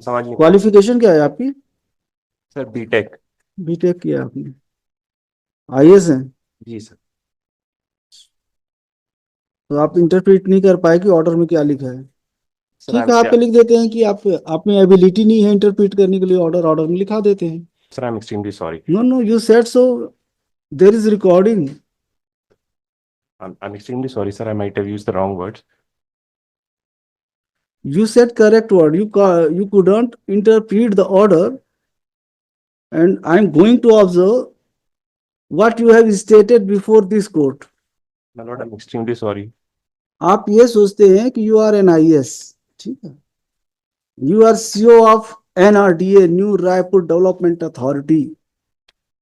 समझ नहीं पाया। क्वालिफिकेशन क्या है आपकी? Sir BTech. बीटेक किया आपने? आईएएस है? जी सर। तो आप इंटरप्रेट नहीं कर पाए कि ऑर्डर में क्या लिखा है। सर ठीक है, आप पे लिख देते हैं कि आप में एबिलिटी नहीं है इंटरप्रेट करने के लिए, ऑर्डर ऑर्डर में लिखा देते हैं। I am extremely sorry. No no, you said so, there is recording. I am extremely sorry sir, I might have used the wrong words. You said correct word. You couldn't interpret the order, and I'm going to observe what you have stated before this court. My Lord I am extremely sorry. आप ये सोचते हैं कि you are N IAS, ठीक है, you are CEO of NRDA, new Raipur development authority,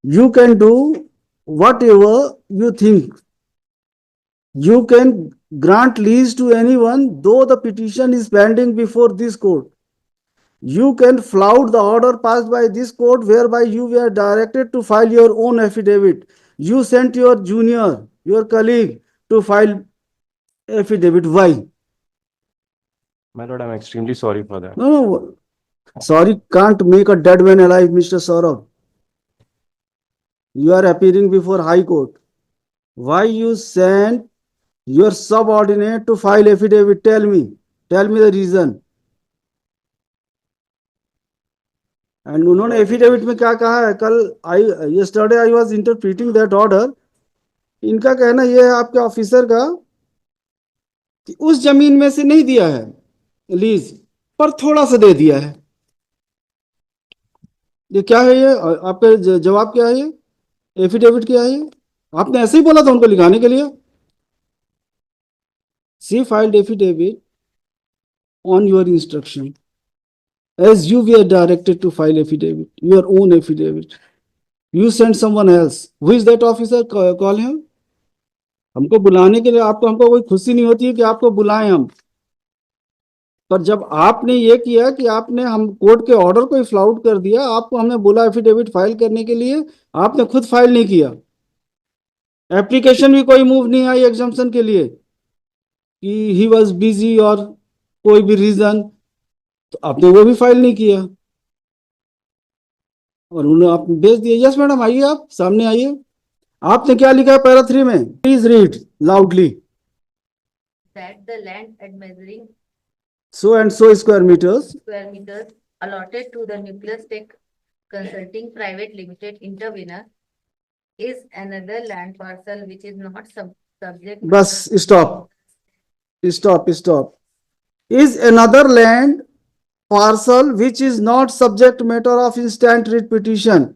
you can do whatever you think, you can grant lease to anyone though the petition is pending before this court. You can flout the order passed by this court whereby you were directed to file your own affidavit. You sent your junior, your colleague to file affidavit. Why? My Lord I am extremely sorry for that. No, no. Sorry can't make a dead man alive, Mr. Saurabh. You are appearing before High Court. Why you sent your subordinate to file affidavit? Tell me. Tell me the reason. And उन्होंने affidavit में क्या कहा है? कल I yesterday I was interpreting that order. इनका कहना यह है आपके ऑफिसर का कि उस जमीन में से नहीं दिया है लीज, पर थोड़ा सा दे दिया है। ये क्या है? ये आपका जवाब क्या है? ये एफिडेविट क्या है? ये आपने ऐसे ही बोला था उनको लिखाने के लिए। She filed affidavit on your instruction as you were directed to file affidavit, your own affidavit. You sent someone else. Who is that officer? Call him. हमको बुलाने के लिए आपको, हमको कोई खुशी नहीं होती है कि आपको बुलाएं हम, पर जब आपने ये किया कि आपने हम कोर्ट के ऑर्डर को ही फ्लाउट कर दिया, आपको हमने बोला एफिडेविट फाइल करने के लिए, आपने खुद फाइल नहीं किया। एप्लीकेशन भी कोई मूव नहीं आई एग्जाम्पशन के लिए कि ही वॉज बिजी और कोई भी रीजन, तो आपने वो भी फाइल नहीं किया और उन्हें आप भेज दिए। यस मैडम, आइए, आप सामने आइए। आपने क्या लिखा है पैरा 3 में? Please read loudly. that the land at measuring so and so square meters square meters allotted to the Nucleus Tech Consulting Private Limited intervener is another land parcel which is not subject. Bus stop stop stop. is another land parcel which is not subject matter of instant writ petition।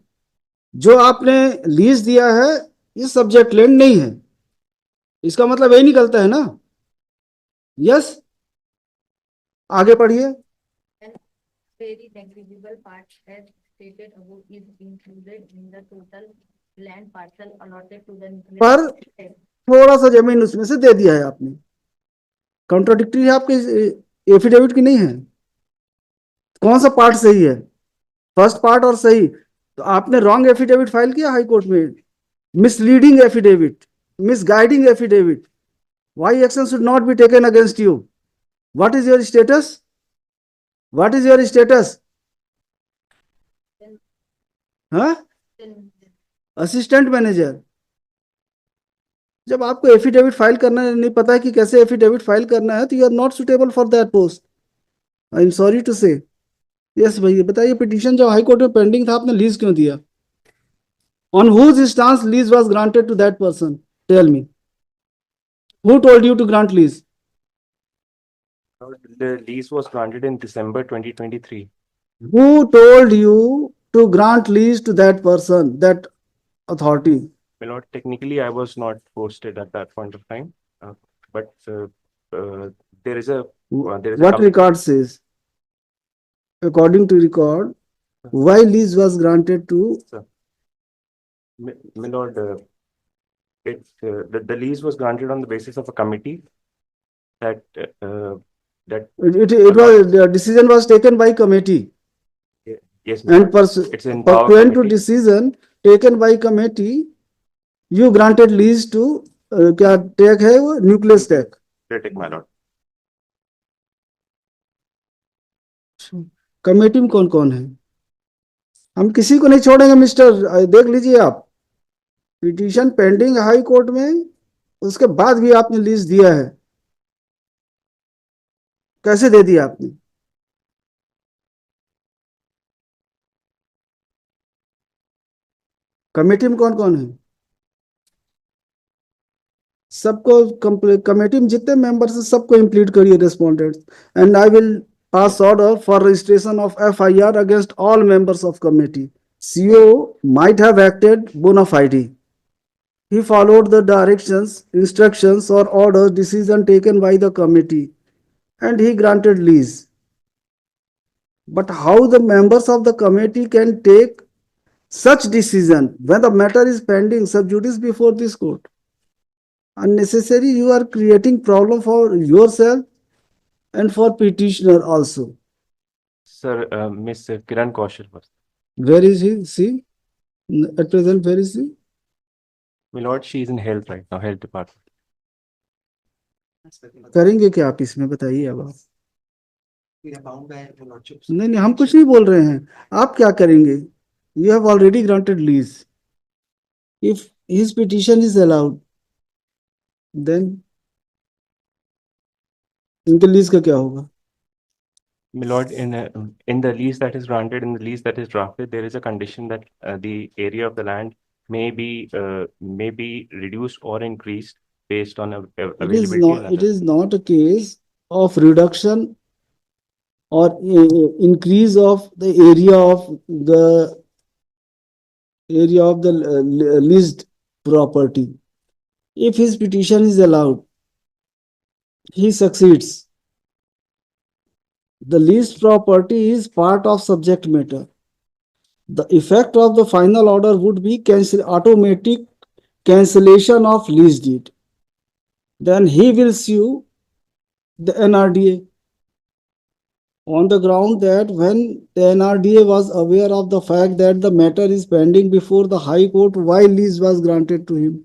जो आपने lease दिया है ये subject land नहीं है, इसका मतलब यही निकलता है ना? यस, आगे पढ़िए। Very negligible part as stated above is included in the total land parcel allotted to the Nucleus पर Tech. थोड़ा सा जमीन उसमें से दे दिया है आपने। कॉन्ट्राडिक्टरी है आपके एफिडेविट की नहीं है? कौन सा पार्ट सही है? फर्स्ट पार्ट और सही। तो आपने रॉन्ग एफिडेविट फाइल किया हाई कोर्ट में, misleading affidavit, misguiding affidavit. Why action should not be taken against you? What is your status? What is your status? हाँ, असिस्टेंट मैनेजर। जब आपको एफिडेविट फाइल करना नहीं पता है कि कैसे एफिडेविट फाइल करना है, तो you are not suitable for that post. I am sorry to say. Yes भैया बताइए, पिटीशन जब हाई कोर्ट में पेंडिंग था, आपने लीज क्यों दिया? On whose stance lease was granted to that person? Tell me, who told you to grant lease? The lease was granted in December 2023. Who told you to grant lease to that person, that authority? My lord, technically I was not posted at that point of time, but there is a What record says? According to record, why lease was granted to? My lord, the lease was granted on the basis of a committee that It was, the decision was taken by committee, yes, and it's in power pursuant to committee. decision taken by committee, you granted lease to क्या tech है वो? Nucleus tech. Critic, my lord. Committee में कौन कौन है? हम किसी को नहीं छोड़ेंगे मिस्टर, देख लीजिए आप, पिटीशन पेंडिंग हाई कोर्ट में, उसके बाद भी आपने लीज दिया है, कैसे दे दिया आपने? कमेटी में कौन कौन है? सबको कमेटी में जितने मेंबर्स हैं सबको इंप्लीट करिए respondents, and I will pass order for registration of FIR against all members of committee. CEO might have acted bona fide. He followed the directions, instructions, or orders, decision taken by the committee, and he granted lease. But how the members of the committee can take such decision when the matter is pending sub judice before this court? Unnecessary, you are creating problem for yourself and for petitioner also. Sir, Miss Kiran Kaushal was. Where is he? See, at present, where is he? My lord, she is in health right now, health department. करेंगे क्या आप इसमें, बताइए अब आप. We are bound by your lordship. नहीं नहीं, हम कुछ नहीं बोल रहे हैं, आप क्या करेंगे? You have already granted lease. If his petition is allowed, then इनके लीज का क्या होगा? My lord, in the lease that is granted, in the lease that is drafted, there is a condition that the area of the land may be reduced or increased based on availability. and It other- is not a case of reduction or increase of the area of the leased property. If his petition is allowed, he succeeds. The leased property is part of subject matter. The effect of the final order would be automatic cancellation of lease deed. Then he will sue the NRDA on the ground that when the NRDA was aware of the fact that the matter is pending before the High Court, why lease was granted to him?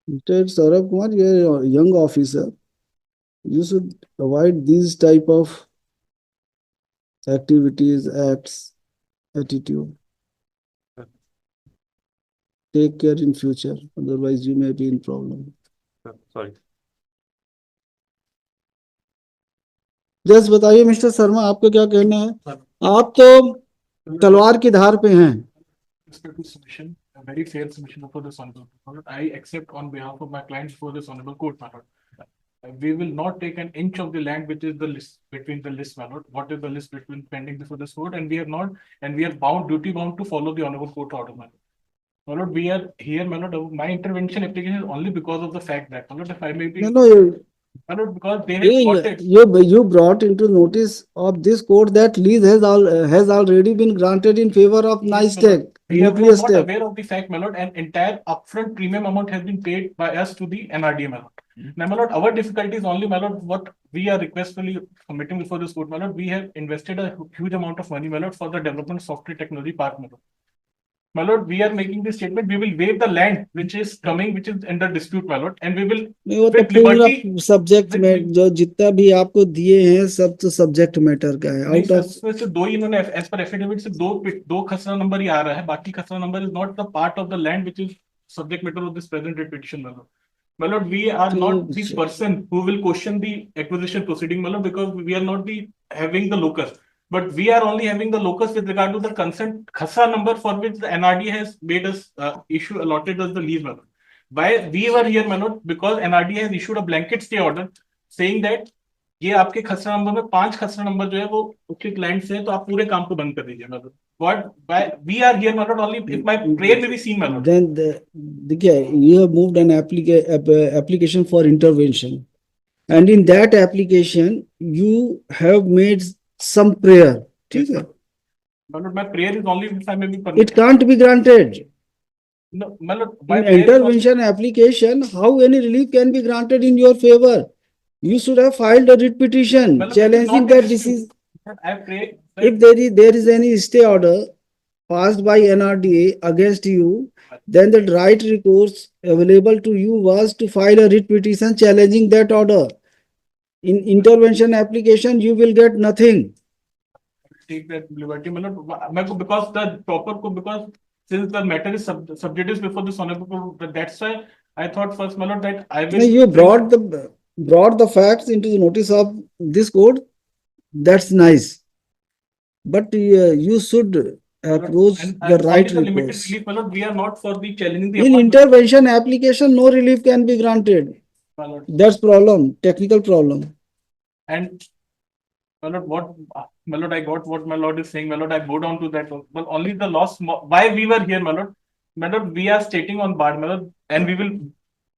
Mr. Saurabh Kumar, you are a young officer. You should avoid these type of activities, acts, attitude. Take care in future, otherwise you may be in problem. Sorry. Just बताइए mister Sharma, आपको क्या कहना है? आप तो तलवार की धार पे हैं. Respectful submission, a very fair submission before this honorable court. I accept on behalf of my client before this honorable court, my lord. We will not take an inch of the land which is the list between the list, my lord. What is the list between pending before this court, and we are not, and we are bound, duty bound to follow the honorable court order, my lord. My lord, we are here, my lord. My intervention application is only because of the fact that, my lord, if I may be, No, my lord, because they have got it. you brought into notice of this court that lease has already been granted in favor of Yes, my NISTEC, We are Nucleus not Tech. aware of the fact, my lord, and entire upfront premium amount has been paid by us to the NRDA, my lord. Now, my lord, our difficulty is only, my lord, what we are requestfully submitting before this court, my lord, we have invested a huge amount of money, my lord, for the development of software technology park, my lord. My lord, we are making this statement, we will waive the land which is coming, which is under dispute, my lord, and we will नहीं, वो तो with पूरा liberty- subject with- में जो जितना भी आपको दिए हैं सब तो सब्जेक्ट मैटर का है. नहीं आउट सर, ऑफ उसमें से दो ही इन्होंने एज पर एफिडेविट से दो खसरा नंबर ही आ रहा है, बाकी खसरा number is not the part of the land which is subject matter of this present petition, my lord, we are not the person who will question the acquisition proceeding, my lord, because we are not the having the locus, but we are only having the locus with regard to the consent khasra number for which the NRD has made us issue allotted us the lease, my lord. Why we were here, my lord, because NRD has issued a blanket stay order saying that ये आपके खसरा number में 5 खसरा number जो है वो उसके client से है, तो आप पूरे काम को बंद कर दीजिए, मतलब what we are here, my lord, only if my prayer may be seen, my lord. then देखिए, you have moved an application for intervention, and in that application you have made some prayer. ठीक है? My lord, my prayer is only if I may be It permitted. can't be granted. No, my lord, my In prayer is only- intervention application, how any relief can be granted in your favor? You should have filed a writ petition Well, it is challenging not a that dispute. this is. I pray. If there is any stay order passed by NRDA against you, then the right recourse available to you was to file a writ petition challenging that order. In intervention application, you will get nothing. Take that liberty, मतलब because the proper को because since the matter is sub judice before this honorable court, that's why I thought first, my lord, that I will. You brought the facts into the notice of this court. That's nice, but you should approach And the right only the limited recourse. relief, my lord, we are not for the challenging the In appointment, intervention application, no relief can be granted. my lord. That's problem, technical problem. And my lord, what my lord, I got what my lord is saying, my lord. I go down to that, but only the loss. Why we were here, my lord? My lord, we are stating on bar, my lord, and we will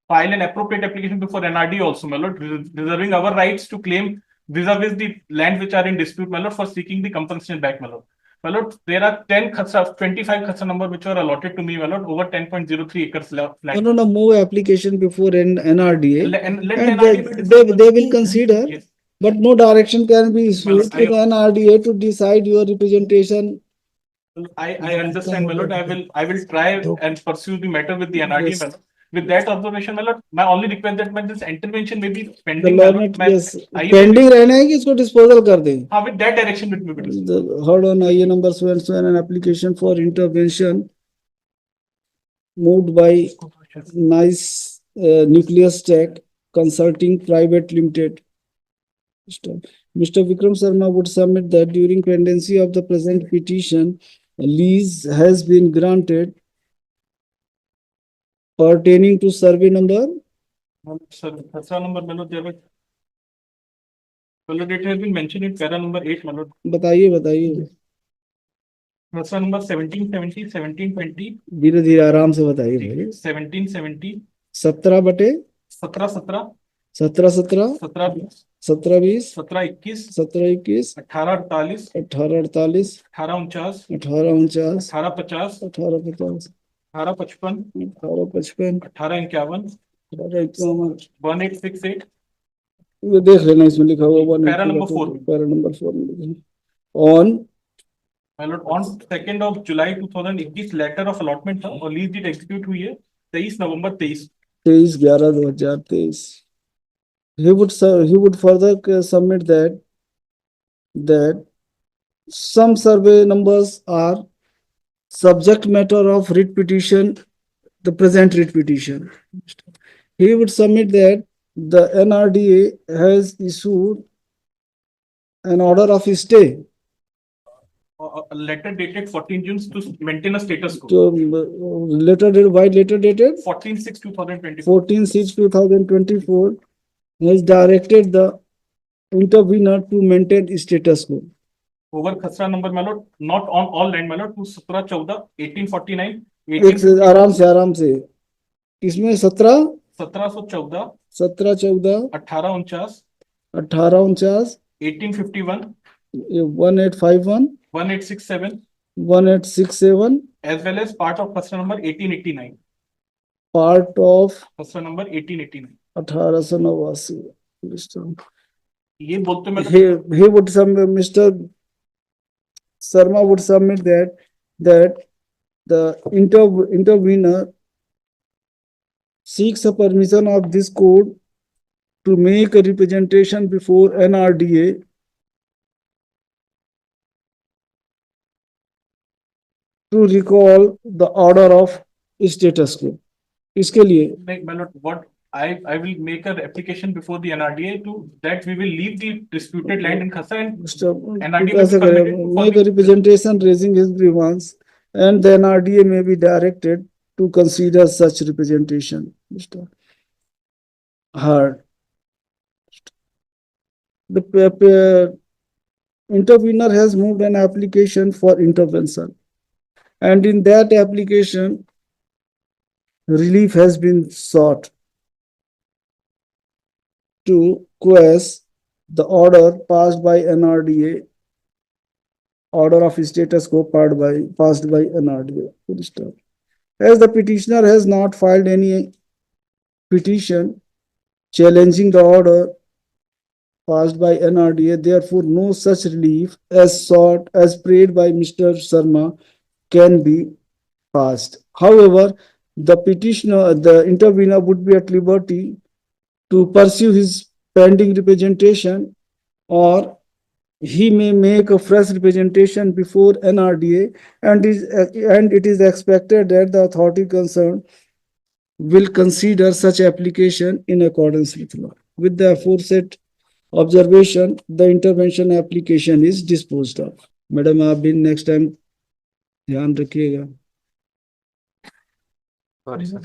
file an appropriate application before NRD also, my lord, reserving our rights to claim vis-a-vis the lands which are in dispute, my lord, for seeking the compensation back, my lord. My lord, there are 10 khatra, 25 khatra number which were allotted to me, my lord, over 10.03 acres land. No, move application before NRDA, And let and NRDA they will consider, Yes. but no direction can be issued I- to NRDA to decide your representation. I understand, my lord. I will try and pursue the matter with the NRD, Yes. my lord. With that observation, my lord, my only request that when this intervention may be The pending, my law lord, yes, I- pending रहना है कि इसको disposal कर दें. with that direction with me, please. Hold on, IA number so and so, and an application for intervention moved by Nice Nucleus Tech Consulting Private Limited. Mr. Vikram Sharma would submit that during pendency of the present petition, a lease has been granted pertaining to survey number. Sir, khatra number, my lord, there was. My lord, it has been mentioned in para number 8, my lord. बताइए Khatra number 1770, 1720, धीरे धीरे आराम से बताइए भाई. 1770, 17 बटे 17, 17 17 17, 17 20 17, 21, 17 21 18, 48, 18 48 18, 49, 18 49 18, 50, 18 50 18, 55, 18 55 18, 51, 18 51. 1868, ये देख लेना इसमें लिखा हुआ Para number 4. Para number 4 on My lord, on 2nd of July 2021 letter of allotment था और लीज डीड एग्जीक्यूट हुई है 23 नवंबर 23. 23/11/2023. He would further submit that some survey numbers are subject matter of writ petition, the present writ petition. He would submit that the NRDA has issued an order of stay A letter dated 14 June to maintain a status quo. to later dated 14/6/2024. 14/6/2024 has directed the intervener to maintain status quo. Over खसरा number my lord, not on all land my lord, to 17/14, 1849, एक आराम से इसमें 17 1714, 14 1849, 18 1851, 1851 1867, 1867 as well as part of खसरा number 1889. part of खसरा number 1889. 1889. ये बोलते मैं He would submit, Mr. Sharma would submit that the intervener seeks a permission of this court to make a representation before NRDA to recall the order of status quo. इसके लिए my lord, what I will make an application before the NRDA to that we will leave the disputed land in Khasa and Mr. NRDA will ऐसा be करें, permitted to make a representation raising his grievance, and the NRDA may be directed to consider such representation. Mr. Hard. The intervener has moved an application for intervention, and in that application, relief has been sought to quash the order passed by NRDA, order of status quo passed by NRDA. Full stop. As the petitioner has not filed any petition challenging the order passed by NRDA. Therefore, no such relief as sought as prayed by Mr. Sharma can be passed. However, the petitioner, the intervener would be at liberty to pursue his pending representation, or he may make a fresh representation before NRDA, and it is expected that the authority concerned will consider such application in accordance with law. With the aforesaid observation, the intervention application is disposed of. Madam आप भी next time ध्यान रखिएगा. Sorry, sir.